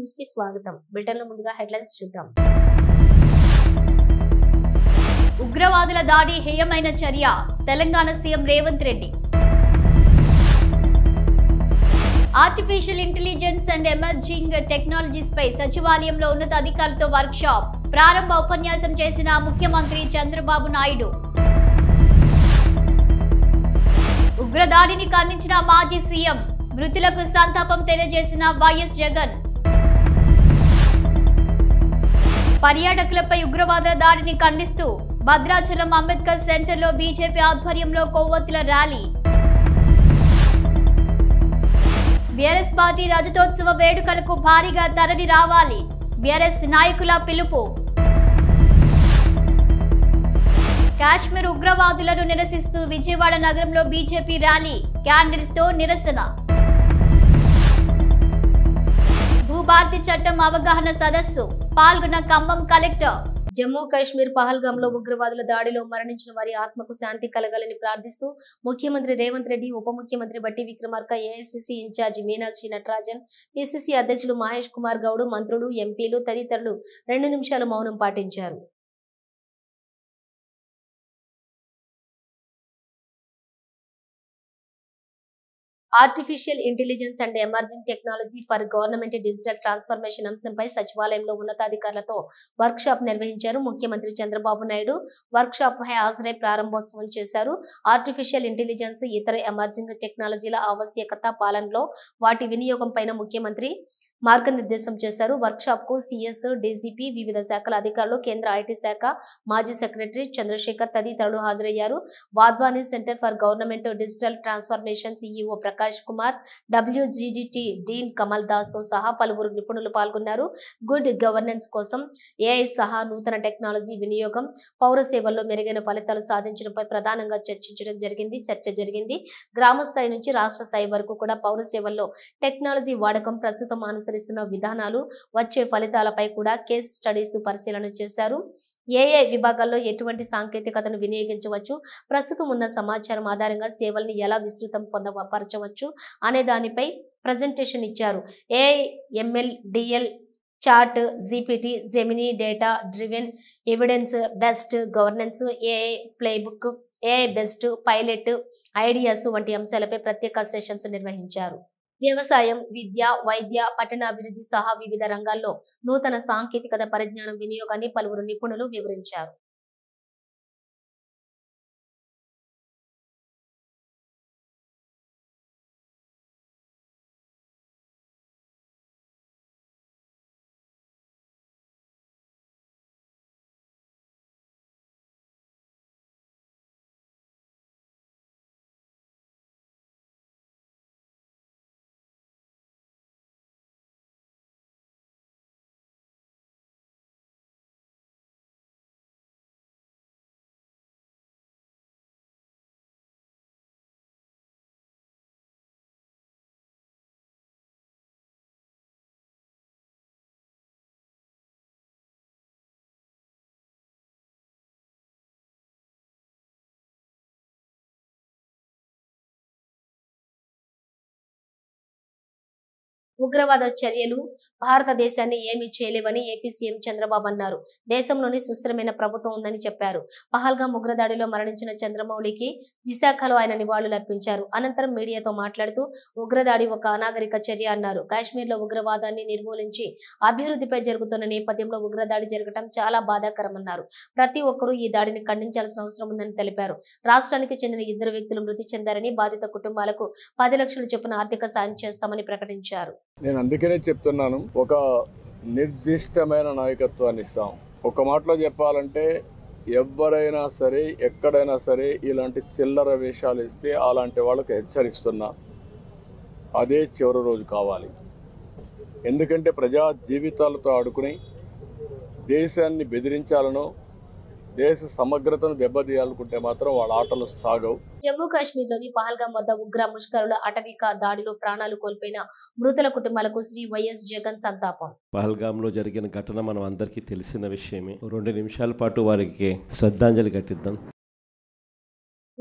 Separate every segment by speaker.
Speaker 1: News కి స్వాగతం. Bulletin లో ముందుగా హెడ్లైన్స్ చూద్దాం.
Speaker 2: ఉగ్రవాదుల దాడి హేయమైన చర్య, Telangana CM Revanth Reddy. Artificial intelligence and emerging technologies పై సచివాలయంలో ఉన్నతాధికారులతో వర్క్ షాప్. ప్రారంభ ఉపన్యాసం చేసిన ముఖ్యమంత్రి చంద్రబాబు నాయుడు. ఉగ్రదాడిని ఖండించిన మాజీ సీఎం, మృతులకు సంతాపం తెలియజేసిన వైఎస్ జగన్. పర్యాటకులపై ఉగ్రవాదుల దాడిని ఖండిస్తూ భద్రాచలం అంబేద్కర్ సెంటర్లో బీజేపీ ఆధ్వర్యంలో కొవ్వొత్తుల ర్యాలీ. బీఆర్ఎస్ పార్టీ రజతోత్సవ వేడుకలకు భారీగా తరలి రావాలి, బీఆర్ఎస్ నాయకుల పిలుపు. కాశ్మీర్ ఉగ్రవాదులను నిరసిస్తూ విజయవాడ నగరంలో బీజేపీ ర్యాలీ, క్యాండిల్స్ తో నిరసన. భూభారతి చట్టం అవగాహన సదస్సు, పాల్గొన్న ఖమ్మం కలెక్టర్.
Speaker 1: జమ్మూ కాశ్మీర్ పహల్గామ్ లో ఉగ్రవాదుల దాడిలో మరణించిన వారి ఆత్మకు శాంతి కలగాలని ప్రార్థిస్తూ ముఖ్యమంత్రి రేవంత్ రెడ్డి, ఉప ముఖ్యమంత్రి Bhatti Vikramarka, AICC incharge Meenakshi Natarajan, PCC అధ్యక్షులు మహేష్ కుమార్ గౌడ్, మంత్రులు, ఎంపీలు తదితరులు 2 నిమిషాలు మౌనం పాటించారు. Artificial intelligence and emerging technology for government digital transformation అంశంపై సచివాలయంలో ఉన్నతాధికారులతో వర్క్ షాప్ నిర్వహించారు. ముఖ్యమంత్రి చంద్రబాబు నాయుడు వర్క్ షాప్ పై హాజరై ప్రారంభోత్సవం చేశారు. ఆర్టిఫిషియల్ ఇంటెలిజెన్స్, ఇతర ఎమర్జింగ్ టెక్నాలజీల ఆవశ్యకత, పాలనలో వాటి వినియోగం పైన ముఖ్యమంత్రి మార్గనిర్దేశం చేశారు. వర్క్ షాప్ కు సిఎస్, డీజీపీ, వివిధ శాఖల అధికారులు, కేంద్ర ఐటీ శాఖ మాజీ సెక్రటరీ చంద్రశేఖర్ తదితరులు హాజరయ్యారు. Wadhwani centre for government digital transformation CEO Prakash Kumar, WGDT dean Kamal Das తో సహా పలువురు నిపుణులు పాల్గొన్నారు. గుడ్ గవర్నెన్స్ కోసం ఏఐ సహా నూతన టెక్నాలజీ వినియోగం, పౌర సేవల్లో మెరుగైన ఫలితాలు సాధించడంపై ప్రధానంగా చర్చ జరిగింది. గ్రామ స్థాయి నుంచి రాష్ట్ర స్థాయి వరకు కూడా పౌర సేవల్లో టెక్నాలజీ వాడకం, ప్రస్తుతం అనుసరిస్తున్న విధానాలు, వచ్చే ఫలితాలపై కూడా కేస్ స్టడీస్ పరిశీలన చేశారు. ఏఏ విభాగాల్లో ఎటువంటి సాంకేతికతను వినియోగించవచ్చు, ప్రస్తుతం ఉన్న సమాచారం ఆధారంగా సేవల్ని ఎలా విస్తృతం పొందపరచవచ్చు అనే దానిపై ప్రజెంటేషన్ ఇచ్చారు. AI, ML, DL, chat GPT, Gemini, data driven evidence best governance, AI playbook, AI best pilot ideas వంటి అంశాలపై ప్రత్యేక సెషన్స్ నిర్వహించారు. వ్యవసాయం, విద్య, వైద్య, పట్టణాభివృద్ధి సహా వివిధ రంగాల్లో నూతన సాంకేతికత పరిజ్ఞానం వినియోగాన్ని పలువురు నిపుణులు వివరించారు. ఉగ్రవాద చర్యలు భారతదేశాన్ని ఏమీ చేయలేవని ఏపీ సీఎం చంద్రబాబు అన్నారు. దేశంలోని సుస్థిరమైన ప్రభుత్వం ఉందని చెప్పారు. పహల్గామ్ ఉగ్రదాడిలో మరణించిన చంద్రమౌళికి విశాఖలో ఆయన నివాళులర్పించారు. అనంతరం మీడియాతో మాట్లాడుతూ ఉగ్రదాడి ఒక అనాగరిక చర్య అన్నారు. కాశ్మీర్లో ఉగ్రవాదాన్ని నిర్మూలించి అభివృద్ధిపై జరుగుతున్న నేపథ్యంలో ఉగ్రదాడి జరగడం చాలా బాధాకరమన్నారు. ప్రతి ఒక్కరూ ఈ దాడిని ఖండించాల్సిన అవసరం ఉందని తెలిపారు. రాష్ట్రానికి చెందిన 2 వ్యక్తులు మృతి చెందారని, బాధిత కుటుంబాలకు 10 లక్షల చొప్పున ఆర్థిక సాయం చేస్తామని ప్రకటించారు.
Speaker 3: నేను అందుకనే చెప్తున్నాను, ఒక నిర్దిష్టమైన నాయకత్వాన్ని ఇస్తాం. ఒక మాటలో చెప్పాలంటే ఎవరైనా సరే, ఎక్కడైనా సరే ఇలాంటి చిల్లర వేషాలు ఇస్తే అలాంటి వాళ్ళకు హెచ్చరిస్తున్నా, అదే చివరి రోజు కావాలి. ఎందుకంటే ప్రజా జీవితాలతో ఆడుకుని దేశాన్ని బెదిరించాలనో, దేశ సమగ్రతను దెబ్బతీయాలనుకుంటే మాత్రం వాళ్ళ ఆటలు సాగవు.
Speaker 1: జమ్మూ కాశ్మీర్లోని పహల్గామ్ వద్ద ఉగ్ర ముష్కరుల అటవిక దాడిలో ప్రాణాలు కోల్పోయిన మృతుల కుటుంబాలకు శ్రీ వైఎస్ జగన్ సంతాపం.
Speaker 4: పహల్గామ్లో జరిగిన ఘటన మనం అందరికీ తెలిసిన విషయమే. 2 నిమిషాల పాటు వారికి శ్రద్ధాంజలి ఘటిద్దాం.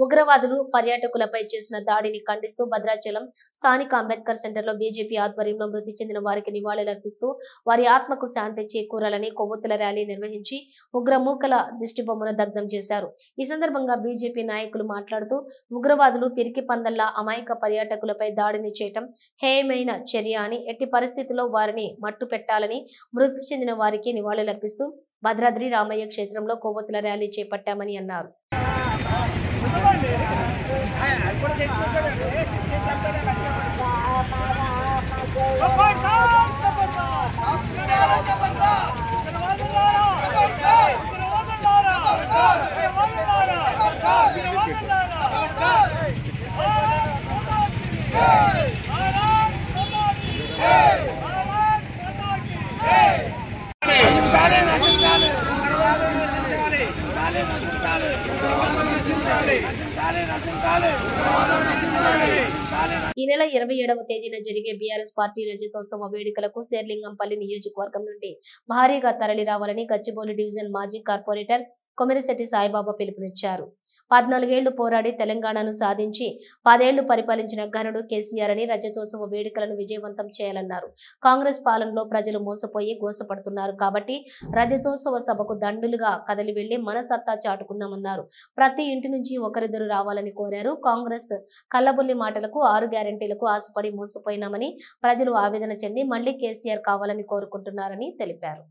Speaker 1: ఉగ్రవాదులు పర్యాటకులపై చేసిన దాడిని ఖండిస్తూ భద్రాచలం స్థానిక అంబేద్కర్ సెంటర్లో బీజేపీ ఆధ్వర్యంలో మృతి చెందిన వారికి నివాళులర్పిస్తూ వారి ఆత్మకు శాంతి చేకూరాలని కొవ్వొత్తుల ర్యాలీ నిర్వహించి ఉగ్రమూకల దిష్టిబొమ్మను దగ్ధం చేశారు. ఈ సందర్భంగా బీజేపీ నాయకులు మాట్లాడుతూ ఉగ్రవాదులు పిరికి పందల్లా అమాయక పర్యాటకులపై దాడిని చేయటం హేయమైన చర్య అని, ఎట్టి పరిస్థితుల్లో వారిని మట్టు పెట్టాలని మృతి చెందిన వారికి నివాళులర్పిస్తూ భద్రాద్రి రామయ్య క్షేత్రంలో కొవ్వొత్తుల ర్యాలీ చేపట్టామని అన్నారు. ఈ నెల 27వ తేదీన జరిగే బీఆర్ఎస్ పార్టీ రజతోత్సవ వేడుకలకు శేర్లింగంపల్లి నియోజకవర్గం నుండి భారీగా తరలి రావాలని గచ్చిబౌలి డివిజన్ మాజీ కార్పొరేటర్ కొమిరిశెట్టి సాయిబాబా పిలుపునిచ్చారు. 14 ఏళ్లు పోరాడి తెలంగాణను సాధించి 10 ఏళ్లు పరిపాలించిన ఘనుడు కేసీఆర్ అని రజతోత్సవ వేడుకలను విజయవంతం చేయాలన్నారు. కాంగ్రెస్ పాలనలో ప్రజలు మోసపోయి గోసపడుతున్నారు కాబట్టి రజతోత్సవ సభకు దండులుగా కదలి వెళ్లి మన సత్తా చాటుకుందామన్నారు. ప్రతి ఇంటి నుంచి ఒకరిద్దరు రావాలని కోరారు. కాంగ్రెస్ కల్లబుల్లి మాటలకు 6 గ్యారెంటీలకు ఆశపడి మోసపోయినామని ప్రజలు ఆవేదన చెంది మళ్లీ కేసీఆర్ కావాలని కోరుకుంటున్నారని తెలిపారు.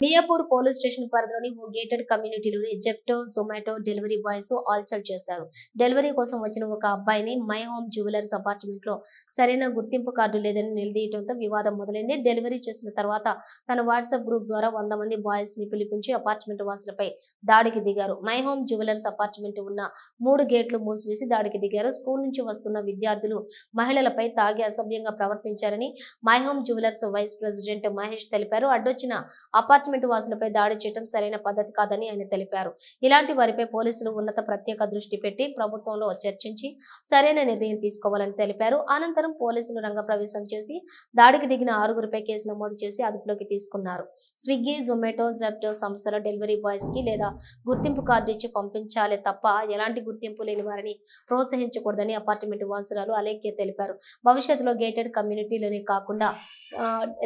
Speaker 1: మియాపూర్ పోలీస్ స్టేషన్ పరిధిలోని ఓ గేటెడ్ కమ్యూనిటీలోని జెప్టో జొమాటో డెలివరీ బాయ్స్ ఆల్సర్ చేశారు. డెలివరీ కోసం వచ్చిన ఒక అబ్బాయిని మై హోమ్ జ్యువెలర్స్ అపార్ట్మెంట్ లో సరైన గుర్తింపు కార్డు లేదని నిలదీయడంతో వివాదం మొదలైంది. డెలివరీ చేసిన తర్వాత తన వాట్సాప్ గ్రూప్ ద్వారా 100 మంది బాయ్స్ ని పిలిపించి అపార్ట్మెంట్ వాసులపై దాడికి దిగారు. మై హోమ్ జ్యువెలర్స్ అపార్ట్మెంట్ ఉన్న 3 గేట్లు మూసివేసి దాడికి దిగారు. స్కూల్ నుంచి వస్తున్న విద్యార్థులు మహిళలపై తాగి అసభ్యంగా ప్రవర్తించారని My Home Jewellers vice president Mahesh తెలిపారు. అడ్డొచ్చిన అపార్ట్మెంట్ వాసులపై దాడి చేయడం సరైన పద్ధతి కాదని ఆయన తెలిపారు. ఇలాంటి వారిపై పోలీసులు ఉన్నత ప్రత్యేక దృష్టి పెట్టి ప్రభుత్వంలో చర్చించి సరైన నిర్ణయం తీసుకోవాలని తెలిపారు. అనంతరం పోలీసులు రంగప్రవేశం చేసి దాడికి దిగిన 6గురిపై కేసు నమోదు చేసి అదుపులోకి తీసుకున్నారు. స్విగ్గీ, జొమాటో, జెప్టో సంస్థల డెలివరీ బాయ్స్ కి లేదా గుర్తింపు కార్డు ఇచ్చి పంపించాలే తప్ప ఎలాంటి గుర్తింపు లేని వారిని ప్రోత్సహించకూడదని అపార్ట్మెంట్ వాసురాలు అలేఖ్య తెలిపారు. భవిష్యత్తులో గేటెడ్ కమ్యూనిటీలోనే కాకుండా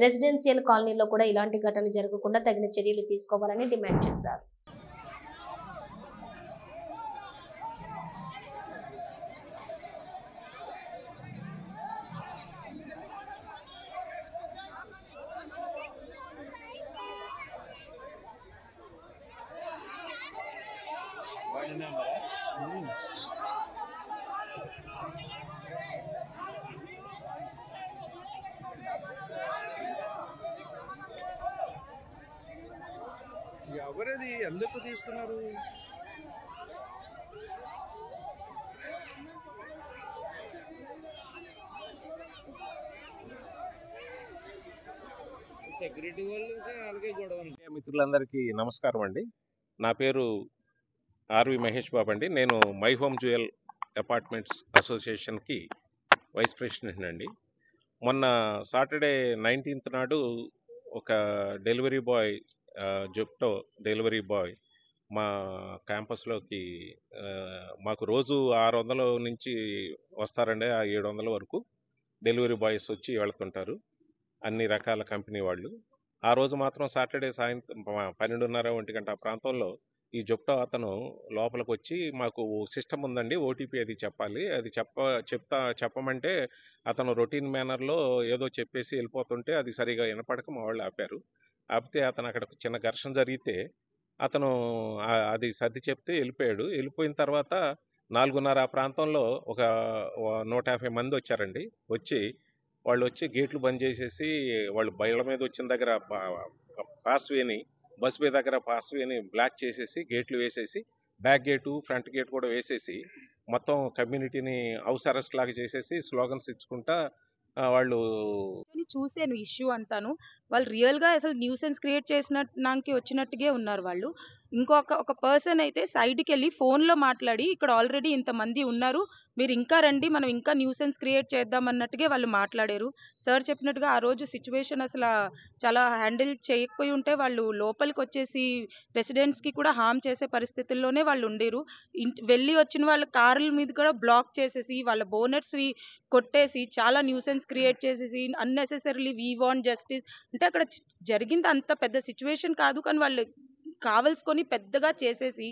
Speaker 1: రెసిడెన్షియల్ కాలనీలో కూడా ఇలాంటి ఘటనలు జరగకుండా తగిన చర్యలు తీసుకోవాలని డిమాండ్ చేశారు.
Speaker 5: ఎవరది ఎందుకు తీస్తున్నారు? సెక్యూరిటీ వాళ్ళకి అలాగే గొడవ.
Speaker 6: మిత్రులందరికీ నమస్కారం అండి. నా పేరు ఆర్వి మహేష్ బాబు అండి. నేను మై హోమ్ జ్యువెల్ అపార్ట్మెంట్స్ అసోసియేషన్కి వైస్ ప్రెసిడెంట్ అండి. మొన్న సాటర్డే 19th నాడు ఒక delivery boy, Zepto delivery boy మా క్యాంపస్లోకి మాకు రోజు 600 నుంచి వస్తారండి. 700 వరకు డెలివరీ బాయ్స్ వచ్చి వెళ్తుంటారు, అన్ని రకాల కంపెనీ వాళ్ళు. ఆ రోజు మాత్రం సాటర్డే సాయంత్రం 12:30 1 గంట ఆ ప్రాంతంలో ఈ జెప్టో అతను లోపలికి వచ్చి, మాకు సిస్టమ్ ఉందండి, ఓటీపీ అది చెప్పాలి, అది చెప్పమంటే అతను రొటీన్ మేనర్లో ఏదో చెప్పేసి వెళ్ళిపోతుంటే అది సరిగా వినపడక మా వాళ్ళు ఆపారు. ఆపితే అతను అక్కడ చిన్న ఘర్షణ జరిగితే అతను అది సర్ది చెప్తే వెళ్ళిపోయాడు. వెళ్ళిపోయిన తర్వాత 4:30 ఆ ప్రాంతంలో ఒక 150 మంది వచ్చారండి. వాళ్ళు వచ్చి గేట్లు బంద్ చేసేసి వాళ్ళు బయళ్ళ మీద వచ్చిన దగ్గర పాస్ వేని బస్ వే దగ్గర పాస్ వేని బ్లాక్ చేసేసి గేట్లు వేసేసి బ్యాక్ గేటు ఫ్రంట్ గేట్ కూడా వేసేసి మొత్తం కమ్యూనిటీని హౌస్ అరెస్ట్ లాగా చేసేసి స్లోగన్స్ ఇచ్చుకుంటా వాళ్ళు
Speaker 7: చూసాను ఇష్యూ అంతాను. వాళ్ళు రియల్గా అసలు న్యూసెన్స్ క్రియేట్ చేసినట్టుకి వచ్చినట్టుగా ఉన్నారు వాళ్ళు. ఒక పర్సన్ అయితే సైడ్కి వెళ్ళి ఫోన్లో మాట్లాడి ఇక్కడ ఆల్రెడీ ఇంతమంది ఉన్నారు, మీరు ఇంకా రండి, మనం ఇంకా న్యూసెన్స్ క్రియేట్ చేద్దాం అన్నట్టుగా వాళ్ళు మాట్లాడారు. సార్ చెప్పినట్టుగా ఆ రోజు సిచ్యువేషన్ అసలు చాలా హ్యాండిల్ చేయకపోయి ఉంటే వాళ్ళు లోపలికి వచ్చేసి రెసిడెంట్స్కి కూడా హామ్ చేసే పరిస్థితుల్లోనే వాళ్ళు ఉండేరు. వెళ్ళి వచ్చిన వాళ్ళ కార్ల మీద కూడా బ్లాక్ చేసేసి వాళ్ళ బోనెట్స్వి కొట్టేసి చాలా న్యూసెన్స్ క్రియేట్ చేసేసి అన్నెసెసరీలీ వీ వాంట్ జస్టిస్ అంటే అక్కడ జరిగింది అంత పెద్ద సిచ్యువేషన్ కాదు, కానీ వాళ్ళు కావలసుకొని పెద్దగా చేసేసి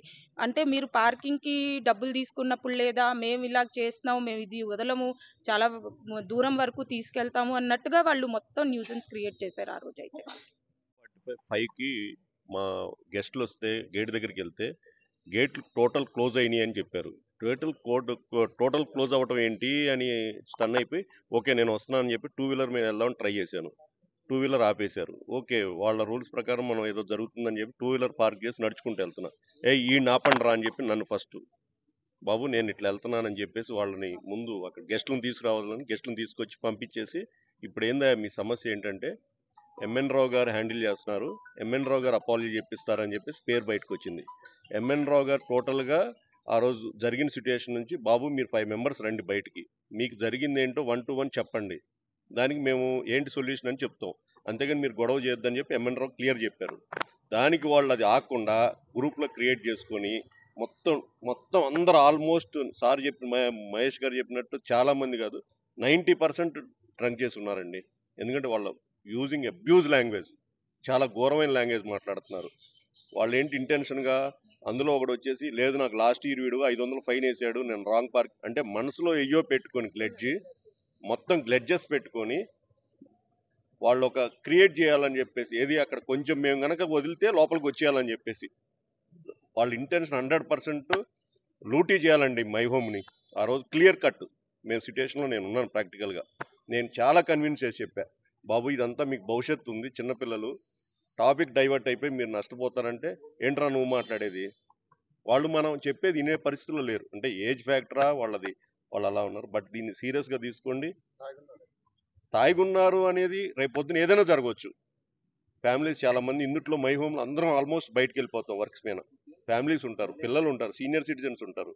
Speaker 7: అంటే మీరు పార్కింగ్కి డబ్బులు తీసుకున్నప్పుడు లేదా మేము ఇలా చేస్తున్నాము, మేము ఇది వదలము, చాలా దూరం వరకు తీసుకెళ్తాము అన్నట్టుగా వాళ్ళు మొత్తం న్యూసెన్స్ క్రియేట్ చేశారు ఆ రోజు. అయితే
Speaker 8: 5కి మా గెస్ట్లు వస్తే గేట్ దగ్గరికి వెళ్తే గేట్లు టోటల్ క్లోజ్ అయినాయి అని చెప్పారు. టోటల్ క్లోజ్ అవ్వటం ఏంటి అని స్టన్ అయిపోయి ఓకే నేను వస్తున్నాను అని చెప్పి 2 వీలర్ మీద వెళ్దామని ట్రై చేశాను. 2 వీలర్ ఆపేశారు. ఓకే వాళ్ళ రూల్స్ ప్రకారం మనం ఏదో జరుగుతుందని చెప్పి 2 వీలర్ పార్క్ చేసి నడుచుకుంటూ వెళ్తున్నా. ఈ నాపండి రా అని చెప్పి నన్ను ఫస్ట్ బాబు నేను ఇట్లా వెళ్తున్నానని చెప్పేసి వాళ్ళని ముందు అక్కడ గెస్ట్లను తీసుకురావాలని గెస్ట్లను తీసుకొచ్చి పంపించేసి ఇప్పుడు ఏందా మీ సమస్య ఏంటంటే ఎంఎన్ రావు గారు హ్యాండిల్ చేస్తున్నారు, ఎంఎన్ రావు గారు అపాలజీ చెప్పిస్తారని చెప్పేసి పేరు బయటకు వచ్చింది. ఎంఎన్ రావు గారు టోటల్గా ఆ రోజు జరిగిన సిచ్యువేషన్ నుంచి బాబు మీరు 5 మెంబర్స్ రండి బయటికి, మీకు జరిగింది ఏంటో 1 to 1 చెప్పండి, దానికి మేము ఏంటి సొల్యూషన్ అని చెప్తాం, అంతేగాని మీరు గొడవ చేయొద్దని చెప్పి ఎంఎన్ రావు క్లియర్ చెప్పారు. దానికి వాళ్ళు అది ఆకుండా గ్రూప్లో క్రియేట్ చేసుకొని మొత్తం అందరూ ఆల్మోస్ట్ సార్ చెప్పిన మహేష్ గారు చెప్పినట్టు చాలామంది కాదు 90% డ్రంక్ చేసి ఉన్నారండి. ఎందుకంటే వాళ్ళు యూజింగ్ అబ్యూజ్ లాంగ్వేజ్, చాలా ఘోరమైన లాంగ్వేజ్ మాట్లాడుతున్నారు. వాళ్ళు ఏంటి ఇంటెన్షన్గా అందులో ఒకటి వచ్చేసి లేదు నాకు లాస్ట్ ఇయర్ వీడు 500 ఫైన్ వేసాడు నేను రాంగ్ పార్క్ అంటే మనసులో ఎయ్యో పెట్టుకొని మొత్తం గ్లెడ్జెస్ పెట్టుకొని వాళ్ళు ఒక క్రియేట్ చేయాలని చెప్పేసి ఏది అక్కడ కొంచెం మేము కనుక వదిలితే లోపలికి వచ్చేయాలని చెప్పేసి వాళ్ళ ఇంటెన్షన్ 100% లూటీ చేయాలండి మై హోమ్ని. ఆ రోజు క్లియర్ కట్ మేము సిచ్యువేషన్లో నేను ఉన్నాను. ప్రాక్టికల్గా నేను చాలా కన్విన్స్ చేసి చెప్పా బాబు ఇదంతా మీకు భవిష్యత్తు ఉంది, చిన్నపిల్లలు టాపిక్ డైవర్ట్ అయిపోయి మీరు నష్టపోతారంటే ఏంట్రా నువ్వు మాట్లాడేది, వాళ్ళు మనం చెప్పేది వినే పరిస్థితుల్లో లేరు. అంటే ఏజ్ ఫ్యాక్టరా వాళ్ళది, వాళ్ళు అలా ఉన్నారు. బట్ దీన్ని సీరియస్గా తీసుకోండి. తాగున్నారు అనేది రేపు పొద్దున ఏదైనా జరగవచ్చు. ఫ్యామిలీస్ చాలామంది ఇందుట్లో మై హోమ్లో అందరం ఆల్మోస్ట్ బయటకు వెళ్ళిపోతాం, వర్క్స్ మీద ఫ్యామిలీస్ ఉంటారు, పిల్లలు ఉంటారు, సీనియర్ సిటిజన్స్ ఉంటారు.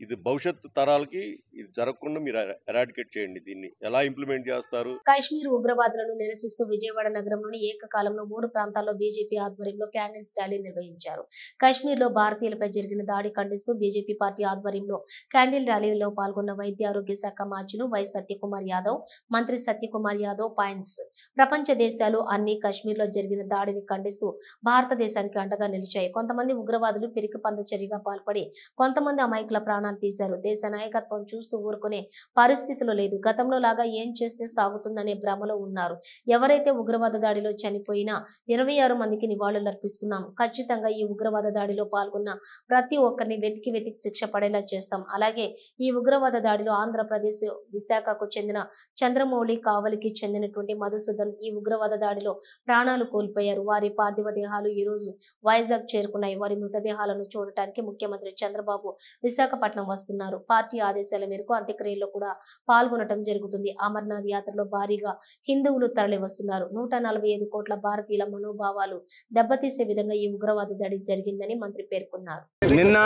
Speaker 8: ఇది భవిష్యత్తు తరాలకి ఇది జరగకుండా మీరు ఎరాడికేట్ చేయండి. దీన్ని ఎలా ఇంప్లిమెంట్ చేస్తారు?
Speaker 1: కాశ్మీర్ ఉగ్రవాదులను నిరసిస్తూ విజయవాడ నగరంలోని ఏకకాలంలో 3 ప్రాంతాల్లో బీజేపీ ఆధ్వర్యంలో క్యాండిల్స్ ర్యాలీ నిర్వహించారు. కాశ్మీర్ లో భారతీయులపై జరిగిన దాడి ఖండిస్తూ బీజేపీ పార్టీ ఆధ్వర్యంలో క్యాండిల్ ర్యాలీలో పాల్గొన్న వైద్య ఆరోగ్య శాఖ మార్చులు వై సత్యకుమార్ యాదవ్, మంత్రి సత్యకుమార్ యాదవ్ పాయింట్స్ ప్రపంచ దేశాలు అన్ని కాశ్మీర్ లో జరిగిన దాడిని ఖండిస్తూ భారతదేశానికి అండగా నిలిచాయి. కొంతమంది ఉగ్రవాదులు పిరికి పంద చర్యగా పాల్పడి కొంతమంది అమాయకుల ప్రాణాలు తీశారు. దేశ నాయకత్వం చూస్తూ ఊరుకునే పరిస్థితిలో లేదు. గతంలో లాగా ఏం చేస్తే సాగుతుందనే భ్రమలో ఉన్నారు. ఎవరైతే ఉగ్రవాద దాడిలో చనిపోయినా 26 మందికి నివాళులర్పిస్తున్నాం. ఖచ్చితంగా ఈ ఉగ్రవాద దాడిలో పాల్గొన్న ప్రతి ఒక్కరిని వెతికి శిక్ష పడేలా చేస్తాం. అలాగే ఈ ఉగ్రవాద దాడిలో ఆంధ్రప్రదేశ్ విశాఖకు చెందిన చంద్రమౌళి, కావలికి చెందినటువంటి మధుసూదన్ ఈ ఉగ్రవాద దాడిలో ప్రాణాలు కోల్పోయారు. వారి పార్థివ దేహాలు ఈ రోజు వైజాగ్ చేరుకున్నాయి. వారి మృతదేహాలను చూడటానికి ముఖ్యమంత్రి చంద్రబాబు విశాఖపట్నం వస్తున్నారు. పార్టీ ఆదేశాల మేరకు అంత్యక్రియల్లో కూడా పాల్గొనడం జరుగుతుంది. అమర్నాథ్ యాత్రలో భారీగా హిందువులు తరలి వస్తున్నారు. 145 కోట్ల భారతీయుల మనోభావాలు దెబ్బతీసే విధంగా ఈ ఉగ్రవాద దాడి జరిగిందని మంత్రి పేర్కొన్నారు.
Speaker 9: నిన్న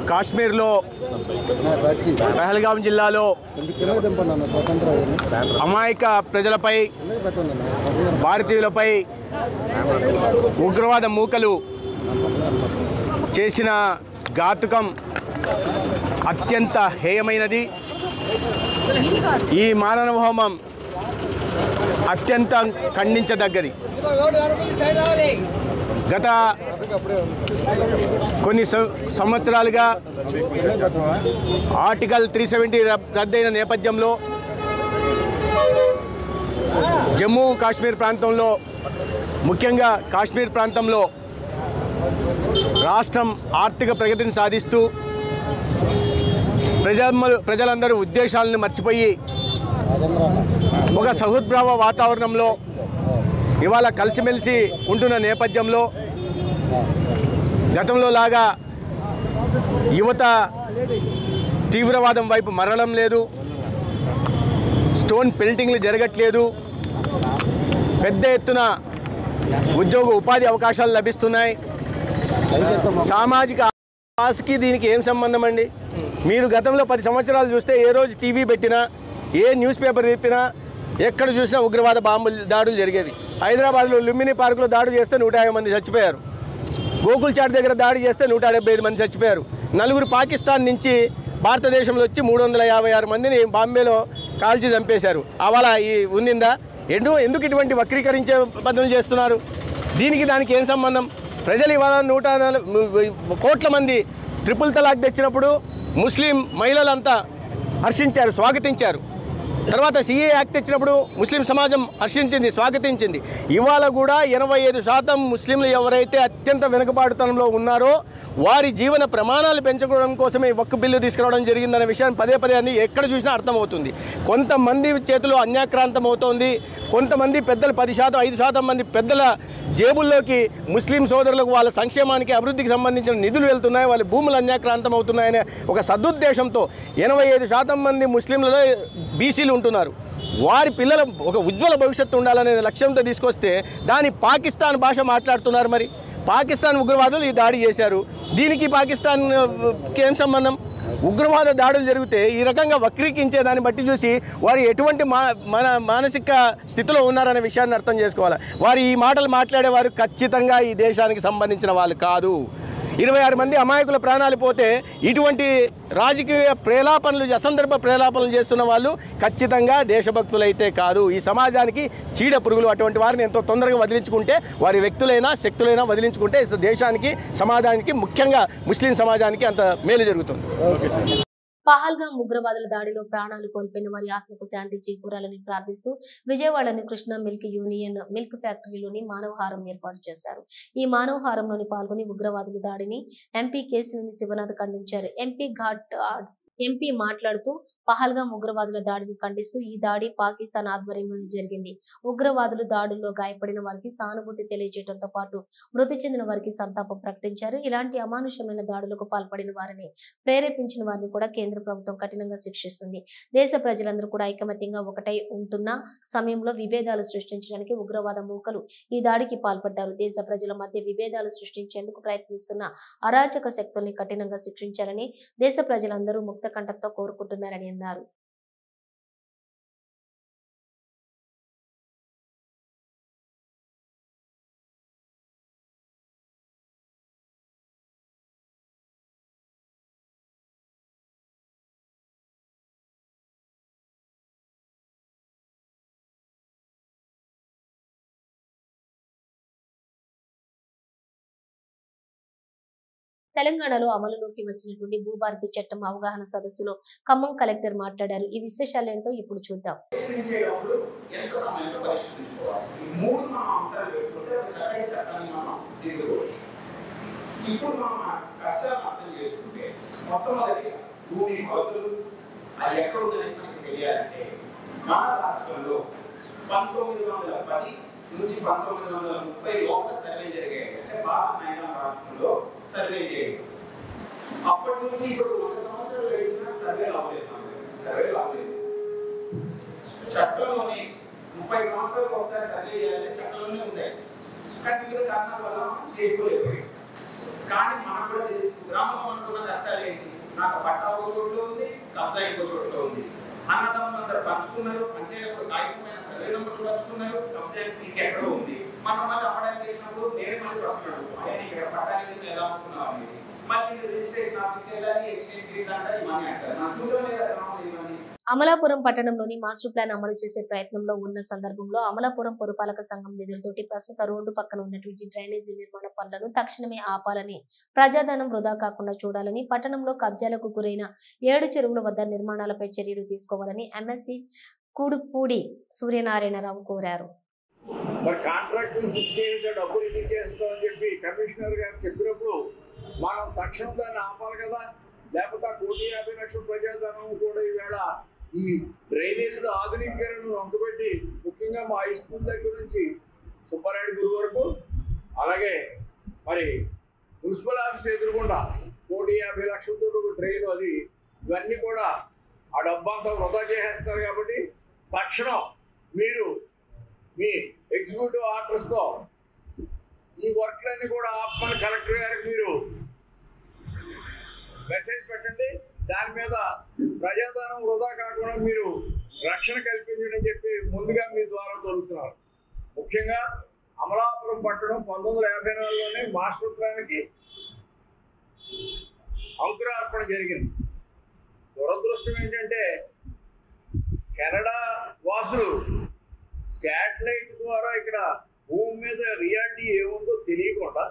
Speaker 9: కాశ్మీర్లో పహల్గాం జిల్లాలో అమాయక ప్రజలపై భారతీయులపై ఉగ్రవాద మూకలు చేసిన ఘాతుకం అత్యంత హేయమైనది. ఈ మానవ హోమం అత్యంత ఖండించదగ్గది. గత కొన్ని సంవత్సరాలుగా ఆర్టికల్ 370 రద్దయిన నేపథ్యంలో జమ్మూ కాశ్మీర్ ప్రాంతంలో, ముఖ్యంగా కాశ్మీర్ ప్రాంతంలో రాష్ట్రం ఆర్థిక ప్రగతిని సాధిస్తూ ప్రజలందరూ ఉద్దేశాలను మర్చిపోయి ఒక సహృద్భావ వాతావరణంలో ఇవాళ కలిసిమెలిసి ఉంటున్న నేపథ్యంలో గతంలో లాగా యువత తీవ్రవాదం వైపు మరలడం లేదు, స్టోన్ పెల్టింగ్లు జరగట్లేదు, పెద్ద ఎత్తున ఉద్యోగ ఉపాధి అవకాశాలు లభిస్తున్నాయి. సామాజిక ఆశకి దీనికి ఏం సంబంధం అండి? మీరు గతంలో 10 సంవత్సరాలు చూస్తే ఏ రోజు టీవీ పెట్టినా, ఏ న్యూస్ పేపర్ చెప్పినా, ఎక్కడ చూసినా ఉగ్రవాద బాంబులు దాడులు జరిగేవి. హైదరాబాద్లో లుంబిని పార్కులో దాడి చేస్తే 150 మంది చచ్చిపోయారు. గోకుల్ చాట్ దగ్గర దాడి చేస్తే 175 మంది చచ్చిపోయారు. 4 పాకిస్తాన్ నుంచి భారతదేశంలో వచ్చి 356 మందిని బాంబేలో కాల్చి చంపేశారు. అవాళ ఈ ఉండిందా? ఎందుకు ఇటువంటి వక్రీకరించే పద్ధతులు చేస్తున్నారు? దీనికి దానికి ఏం సంబంధం? ప్రజలు ఇవాళ 140 కోట్ల మంది ట్రిపుల్ తలాక్ తెచ్చినప్పుడు ముస్లిం మహిళలంతా హర్షించారు, స్వాగతించారు. తర్వాత సిఏ యాక్ట్ తెచ్చినప్పుడు ముస్లిం సమాజం హర్షించింది, స్వాగతించింది. ఇవాళ కూడా 85% ముస్లింలు ఎవరైతే అత్యంత వెనుకబాటుతనంలో ఉన్నారో వారి జీవన ప్రమాణాలు పెంచుకోవడం కోసమే వక్ఫ్ బిల్లు తీసుకురావడం జరిగిందనే విషయాన్ని పదే పదే అన్ని ఎక్కడ చూసినా అర్థమవుతుంది. కొంతమంది చేతిలో అన్యాక్రాంతం అవుతోంది. కొంతమంది పెద్దలు 10%, 5% మంది పెద్దల జేబుల్లోకి ముస్లిం సోదరులకు వాళ్ళ సంక్షేమానికి, అభివృద్ధికి సంబంధించిన నిధులు వెళ్తున్నాయి, వాళ్ళ భూములు అన్యాక్రాంతం అవుతున్నాయనే ఒక సదుద్దేశంతో 85% మంది ముస్లింలలో బీసీలు ఉంటున్నారు. వారి పిల్లల ఒక ఉజ్వల భవిష్యత్తు ఉండాలనే లక్ష్యంతో తీసుకొస్తే దాని పాకిస్తాన్ భాష మాట్లాడుతున్నారు. మరి పాకిస్తాన్ ఉగ్రవాదులు ఈ దాడి చేశారు, దీనికి పాకిస్తాన్కి ఏం సంబంధం? ఉగ్రవాద దాడులు జరిగితే ఈ రకంగా వక్రీకరించే దాన్ని బట్టి చూసి వారు ఎటువంటి మానసిక స్థితిలో ఉన్నారనే విషయాన్ని అర్థం చేసుకోవాలి. వారు ఈ మాటలు మాట్లాడేవారు ఖచ్చితంగా ఈ దేశానికి సంబంధించిన వాళ్ళు కాదు. 26 మంది అమాయకుల ప్రాణాలు పోతే ఇటువంటి రాజకీయ ప్రేలాపనలు, అసందర్భ ప్రేలాపనలు చేస్తున్న వాళ్ళు ఖచ్చితంగా దేశభక్తులైతే కాదు. ఈ సమాజానికి చీడ పురుగులు. అటువంటి వారిని ఎంతో తొందరగా వదిలించుకుంటే, వారి వ్యక్తులైనా శక్తులైనా వదిలించుకుంటే దేశానికి, సమాజానికి, ముఖ్యంగా ముస్లిం సమాజానికి అంత మేలు జరుగుతుంది.
Speaker 1: పహల్గాం ఉగ్రవాదుల దాడిలో ప్రాణాలు కోల్పోయిన వారి ఆత్మకు శాంతి చేకూరాలని ప్రార్థిస్తూ విజయవాడలోని కృష్ణ మిల్క్ యూనియన్ మిల్క్ ఫ్యాక్టరీలోని మానవహారం ఏర్పాటు చేశారు. ఈ మానవహారంలోని పాల్గొని ఉగ్రవాదుల దాడిని ఎంపీ కేశినేని శివనాథ్ ఖండించారు. ఎంపీ మాట్లాడుతూ పహల్గాం ఉగ్రవాదుల దాడిని ఖండిస్తూ ఈ దాడి పాకిస్తాన్ ఆధ్వర్యంలోనే జరిగింది. ఉగ్రవాదులు దాడుల్లో గాయపడిన వారికి సానుభూతి తెలియజేయడంతో పాటు మృతి చెందిన వారికి సంతాపం ప్రకటించారు. ఇలాంటి అమానుషమైన దాడులకు పాల్పడిన వారిని, ప్రేరేపించిన వారిని కూడా కేంద్ర ప్రభుత్వం కఠినంగా శిక్షిస్తుంది. దేశ ప్రజలందరూ కూడా ఐకమత్యంగా ఒకటై ఉంటున్న సమయంలో విభేదాలు సృష్టించడానికి ఉగ్రవాద మూకలు ఈ దాడికి పాల్పడ్డారు. దేశ ప్రజల మధ్య విభేదాలు సృష్టించేందుకు ప్రయత్నిస్తున్న అరాచక శక్తుల్ని కఠినంగా శిక్షించాలని దేశ ప్రజలందరూ ముక్త కంఠంతో కోరుకుంటున్నారని అన్నారు. తెలంగాణలో అమలులోకి వచ్చినటువంటి భూభారతి చట్టం అవగాహన సదస్సులో ఖమ్మం కలెక్టర్ మాట్లాడారు. ఈ విశేషాలేంటో ఇప్పుడు చూద్దాం.
Speaker 10: నుంచి 1930 లోపల సర్వే జరిగాయి. అంటే బాగా మైదాన రాష్ట్రంలో సర్వే చేయాలి. అప్పటి నుంచి ఇప్పుడు 100 సంవత్సరాలు గడిచిన సర్వేలు అవ్వలేదు. చట్టంలోనే 30 సంవత్సరాలకు ఒకసారి సర్వే చేయాలని చట్టంలోనే ఉంటాయి. కానీ వివిధ కారణాల వల్ల మనం చేసుకోలేకపోయాం. కానీ మనకు కూడా తెలుసు గ్రామంలో అనుకున్న కష్టాలు ఏంటి. నాకు పట్టా ఒక చోట్లో ఉంది, కబ్జా ఇంకో చోట్లో ఉంది. అన్నదమ్ములు అందరూ పంచుకున్నారు, పంచేటప్పుడు కాగితమైన సర్వే నెంబర్లు పంచుకున్నారు, కబ్జా ఇంకెక్కడో ఉంది. మనం మళ్ళీ అమ్మడానికి వెళ్ళినప్పుడు నేనే మళ్ళీ ప్రశ్న అడుగుతాం, అయ్యా నీకు ఇక్కడ పట్టాలి ఎలా అమ్ముతున్నావు అనేది. మళ్ళీ మీరు రిజిస్ట్రేషన్ ఆఫీస్కి వెళ్ళాలి, ఎక్స్చేంజ్ గ్రీట్ అంటారు, ఇవన్నీ అంటారు. మనం చూసాం లేదా గ్రామంలో ఇవన్నీ.
Speaker 1: అమలాపురం పట్టణంలోని మాస్టర్ ప్లాన్ అమలు చేసే ప్రయత్నంలో ఉన్న సందర్భంలో అమలాపురం పురపాలక సంఘం నిధులతోటి ప్రస్తుత రోడ్డు పక్కన ఉన్నటువంటి డ్రైనేజీ నిర్మాణ పనులను తక్షణమే ఆపాలని, ప్రజాధనం వృధా కాకుండా చూడాలని, పట్టణంలో కబ్జాలకు గురైన 7 చెరువుల వద్ద నిర్మాణాలపై చర్యలు తీసుకోవాలని ఎమ్మెల్సీ కూడుపూడి సూర్యనారాయణరావు కోరారు.
Speaker 11: మనం తక్షణం దాన్ని ఆపాలి కదా, లేకపోతే 1,50,00,000 ప్రజాధనం కూడా ఈవేళ ఈ డ్రైనేజీలు ఆధునీకరణను అంటుపెట్టి ముఖ్యంగా మా హై స్కూల్ దగ్గర నుంచి సుబ్బారెడ్డి గుడి వరకు, అలాగే మరి మున్సిపల్ ఆఫీస్ ఎదురుకుండా 1,50,00,000 ట్రైన్ అది ఇవన్నీ కూడా ఆ డబ్బంతా వృధా చేసేస్తారు. కాబట్టి తక్షణం మీరు మీ ఎగ్జిక్యూటివ్ ఆర్డర్స్తో ఈ వర్క్లన్నీ కూడా ఆపమని కలెక్టర్ గారికి మీరు మెసేజ్ పెట్టండి. దాని మీద ప్రజాధనం వృధా కాకుండా మీరు రక్షణ కల్పించండి అని చెప్పి ముందుగా మీ ద్వారా కోరుతున్నారు. ముఖ్యంగా అమలాపురం పట్టణం 1954లోనే మాస్టర్ ప్లాన్కి అంకురార్పణ జరిగింది. దురదృష్టం ఏంటంటే కెనడా వాసులు శాటిలైట్ ద్వారా ఇక్కడ భూమి మీద రియాలిటీ ఏముందో తెలియకుండా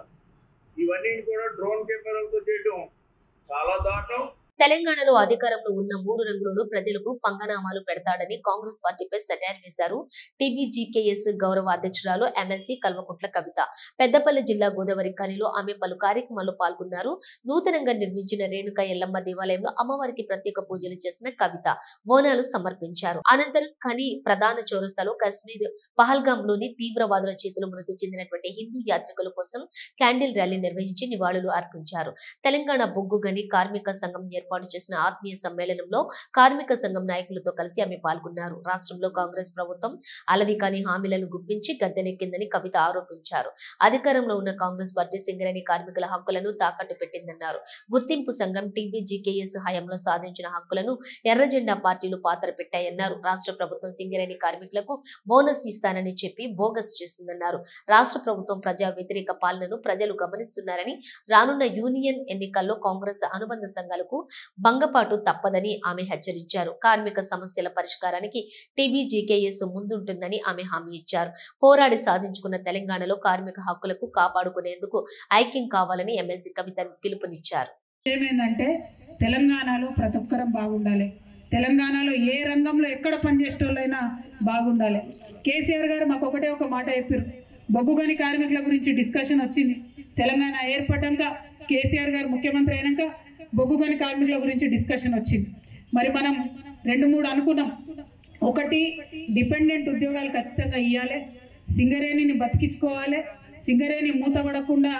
Speaker 11: ఇవన్నీ కూడా డ్రోన్ కెమెరాలతో చేయడం చాలా దారుణం.
Speaker 1: తెలంగాణలో అధికారంలో ఉన్న 3 రంగులను ప్రజలకు పంగనామాలు పెడతాడని కాంగ్రెస్ పార్టీపై సెటైర్ వేశారు టీబీజీకేఎస్ గౌరవ అధ్యక్షురాలు ఎమ్మెల్సీ కల్వకుంట్ల కవిత. పెద్దపల్లి జిల్లా గోదావరి ఖనిలో ఆమె పలు కార్యక్రమాల్లో పాల్గొన్నారు. నూతనంగా నిర్మించిన రేణుక ఎల్లమ్మ దేవాలయంలో అమ్మవారికి ప్రత్యేక పూజలు చేసిన కవిత బోనాలు సమర్పించారు. అనంతరం ఖని ప్రధాన చౌరస్తాలో కశ్మీర్ పహల్గాంలోని తీవ్రవాదుల చేతిలో మృతి చెందినటువంటి హిందూ యాత్రికుల కోసం క్యాండిల్ ర్యాలీ నిర్వహించి నివాళులు అర్పించారు. తెలంగాణ బొగ్గు గని కార్మిక సంఘం ఏర్పాటు చేసిన ఆత్మీయ సమ్మేళనంలో కార్మిక సంఘం నాయకులతో కలిసి ఆమె పాల్గొన్నారు. రాష్ట్రంలో కాంగ్రెస్ ప్రభుత్వం అలవికాని హామీలను గుప్పించి గద్దెనెక్కిందని కవిత ఆరోపించారు. అధికారంలో ఉన్న కాంగ్రెస్ పార్టీ సింగరేణి కార్మికుల హక్కులను తాకట్టు పెట్టిందన్నారు. గుర్తింపు సంఘం టీబీజీకేఎస్ హయాంలో సాధించిన హక్కులను ఎర్రజెండా పార్టీలు పాత్ర పెట్టాయన్నారు. రాష్ట్ర ప్రభుత్వం సింగరేణి కార్మికులకు బోనస్ ఇస్తానని చెప్పి బోగస్ చేసిందన్నారు. రాష్ట్ర ప్రభుత్వం ప్రజా వ్యతిరేక పాలనను ప్రజలు గమనిస్తున్నారని రానున్న యూనియన్ ఎన్నికల్లో కాంగ్రెస్ అనుబంధ సంఘాలకు భంగపాటు తప్పదని ఆమె హెచ్చరించారు. కార్మిక సమస్యల పరిష్కారానికి టీబీజీకేఎస్ ముందుంటుందని ఆమె హామీ ఇచ్చారు. పోరాడి సాధించుకున్న తెలంగాణలో కార్మిక హక్కులకు కాపాడుకునేందుకు ఐక్యం కావాలని ఎమ్మెల్సీ కవిత పిలుపునిచ్చారు.
Speaker 12: ఏమైందంటే తెలంగాణలో ప్రతి ఒక్కరం బాగుండాలి. తెలంగాణలో ఏ రంగంలో ఎక్కడ పనిచేసేటోళ్ళైనా బాగుండాలి. కేసీఆర్ గారు మాకు ఒకటే ఒక మాట చెప్పారు. బొగ్గుగని కార్మికుల గురించి డిస్కషన్ వచ్చింది. తెలంగాణ ఏర్పడ్డాక కేసీఆర్ గారు ముఖ్యమంత్రి అయినాక బొగ్గుగని కార్మికుల గురించి డిస్కషన్ వచ్చింది. మరి మనం 2-3 అనుకున్నాం. ఒకటి, డిపెండెంట్ ఉద్యోగాలు ఖచ్చితంగా ఇవ్వాలి, సింగరేణిని బతికించుకోవాలి, సింగరేణి మూతపడకుండా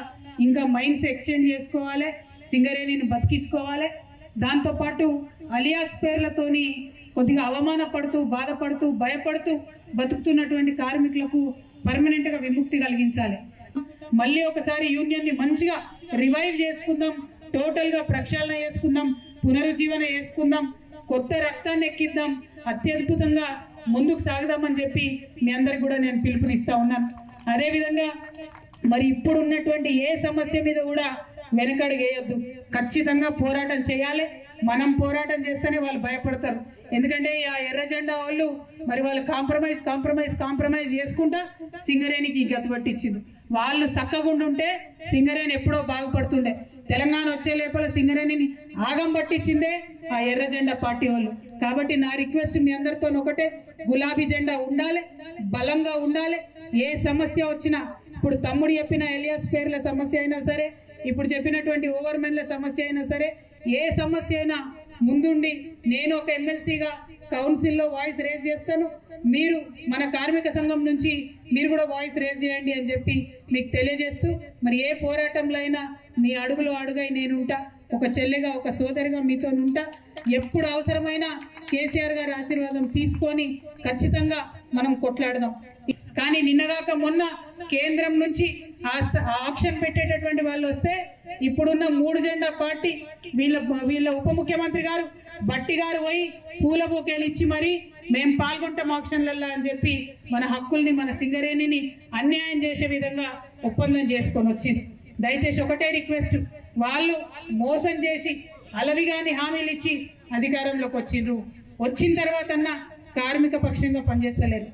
Speaker 12: ఇంకా మైన్స్ ఎక్స్టెండ్ చేసుకోవాలి, సింగరేణిని బతికించుకోవాలి. దాంతోపాటు అలియాస్ పేర్లతోని కొద్దిగా అవమానపడుతూ బాధపడుతూ భయపడుతూ బతుకుతున్నటువంటి కార్మికులకు పర్మనెంట్గా విముక్తి కలిగించాలి. మళ్ళీ ఒకసారి యూనియన్ని మంచిగా రివైవ్ చేసుకుందాం, టోటల్గా ప్రక్షాళన చేసుకుందాం, పునరుజ్జీవన చేసుకుందాం, కొత్త రక్తాన్ని ఎక్కిద్దాం, అత్యద్భుతంగా ముందుకు సాగుదామని చెప్పి మీ అందరికి కూడా నేను పిలుపునిస్తా ఉన్నాను. అదేవిధంగా మరి ఇప్పుడు ఉన్నటువంటి ఏ సమస్య మీద కూడా వెనకడుగు వేయొద్దు, ఖచ్చితంగా పోరాటం చేయాలి. మనం పోరాటం చేస్తేనే వాళ్ళు భయపడతారు. ఎందుకంటే ఆ ఎర్ర జెండా వాళ్ళు మరి వాళ్ళు కాంప్రమైజ్ చేసుకుంటా సింగరేణికి గతి పట్టించింది. వాళ్ళు చక్కగుండుంటే సింగరేణి ఎప్పుడో బాగుపడుతుండే. తెలంగాణ వచ్చే లోపల సింగరేణిని ఆగం పట్టించిందే ఆ ఎర్ర జెండా పార్టీ వాళ్ళు. కాబట్టి నా రిక్వెస్ట్ మీ అందరితో ఒకటే, గులాబీ జెండా ఉండాలి, బలంగా ఉండాలి. ఏ సమస్య వచ్చినా, ఇప్పుడు తమ్ముడు చెప్పిన ఎలియాస్ పేర్ల సమస్య అయినా సరే, ఇప్పుడు చెప్పినటువంటి ఓవర్మెన్ల సమస్య అయినా సరే, ఏ సమస్య అయినా ముందుండి నేను ఒక ఎమ్మెల్సీగా కౌన్సిల్లో వాయిస్ రేజ్ చేస్తాను. మీరు మన కార్మిక సంఘం నుంచి మీరు కూడా వాయిస్ రేజ్ చేయండి అని చెప్పి మీకు తెలియజేస్తూ, మరి ఏ పోరాటంలో అయినా మీ అడుగులో అడుగై నేను ఉంటా, ఒక చెల్లెగా ఒక సోదరిగా మీతో ఉంటా. ఎప్పుడు అవసరమైనా కేసీఆర్ గారి ఆశీర్వాదం తీసుకొని ఖచ్చితంగా మనం కొట్లాడదాం. కానీ నిన్నగాక మొన్న కేంద్రం నుంచి ఆప్షన్ పెట్టేటటువంటి వాళ్ళు వస్తే ఇప్పుడున్న 3 జెండా పార్టీ వీళ్ళ ఉప ముఖ్యమంత్రి గారు బట్టి గారు పోయి పూల బొకేలు ఇచ్చి మరి మేము పాల్గొంటాం ఆప్షన్లలో అని చెప్పి మన హక్కుల్ని, మన సింగరేణిని అన్యాయం చేసే విధంగా ఒప్పందం చేసుకొని వచ్చింది. దయచేసి ఒకటే రిక్వెస్ట్, వాళ్ళు మోసం చేసి అలవిగాని హామీలు ఇచ్చి అధికారంలోకి వచ్చిన తర్వాత కార్మిక పక్షంగా పనిచేస్తలేరు,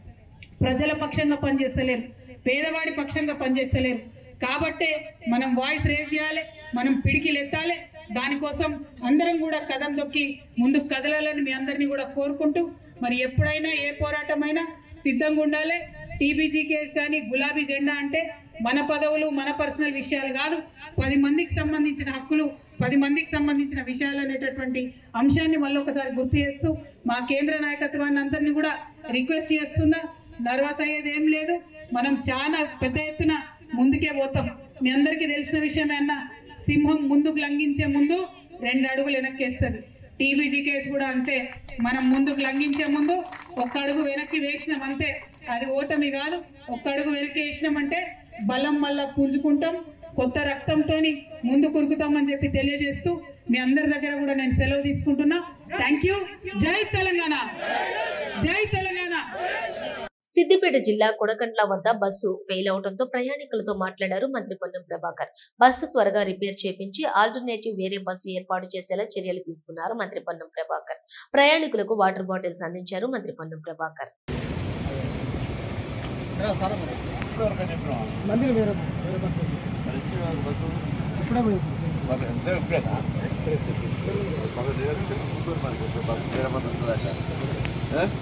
Speaker 12: ప్రజల పక్షంగా పనిచేస్తలేరు, పేదవాడి పక్షంగా పనిచేస్తలేరు. కాబట్టే మనం వాయిస్ రేజ్ చేయాలి, మనం పిడికిలు ఎత్తాలి. దానికోసం అందరం కూడా కదం దొక్కి ముందుకు కదలాలని మీ అందరినీ కూడా కోరుకుంటూ, మరి ఎప్పుడైనా ఏ పోరాటమైనా సిద్ధంగా ఉండాలి. టీబీజీకేఎస్ కానీ గులాబీ జెండా అంటే మన పదవులు, మన పర్సనల్ విషయాలు కాదు, 10 మందికి సంబంధించిన హక్కులు, 10 మందికి సంబంధించిన విషయాలు అనేటటువంటి అంశాన్ని మళ్ళీ ఒకసారి గుర్తు చేస్తూ మా కేంద్ర నాయకత్వాన్ని అందరినీ కూడా రిక్వెస్ట్ చేస్తున్నా, నర్వస్ అయ్యేది ఏం లేదు. మనం చాలా పెద్ద ఎత్తున ముందుకే పోతాం. మీ అందరికీ తెలిసిన విషయమే అన్న, సింహం ముందుకు లంఘించే ముందు 2 అడుగులు వెనక్కేస్తుంది. టీబీజీ కేసు కూడా అంతే, మనం ముందుకు లంఘించే ముందు 1 అడుగు వెనక్కి వేసినాం అంతే. అది ఓటమి కాదు. 1 అడుగు వెనక్కి వేసినామంటే బలం మళ్ళా పుంజుకుంటాం, కొత్త రక్తంతో ముందు కురుకుతామని చెప్పి తెలియజేస్తూ మీ అందరి దగ్గర కూడా నేను సెలవు తీసుకుంటున్నా. Thank you. జై తెలంగాణ, జై తెలంగాణ.
Speaker 1: సిద్దిపేట జిల్లా కొడకండ్ల వద్ద బస్సు ఫెయిల్ అవడంతో ప్రయాణికులతో మాట్లాడారు మంత్రి పొన్నం ప్రభాకర్. బస్సు త్వరగా రిపేర్ చేపించి ఆల్టర్నేటివ్ వేరే బస్సు ఏర్పాటు చేసేలా చర్యలు తీసుకున్నారు మంత్రి పొన్నం ప్రభాకర్. ప్రయాణికులకు వాటర్ బాటిల్స్ అందించారు మంత్రి పొన్నం ప్రభాకర్.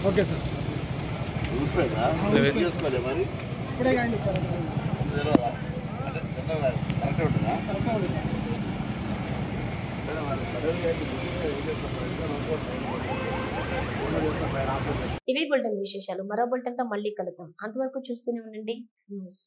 Speaker 9: ఓకే సార్,
Speaker 11: చేసుకోలే మరి
Speaker 9: ఇప్పుడే కానీ
Speaker 1: ఇవి బులెటిన్ విశేషాలు. మరో బులెటిన్ తో మళ్ళీ కలుద్దాం. అంతవరకు చూస్తూనే ఉండండి న్యూస్.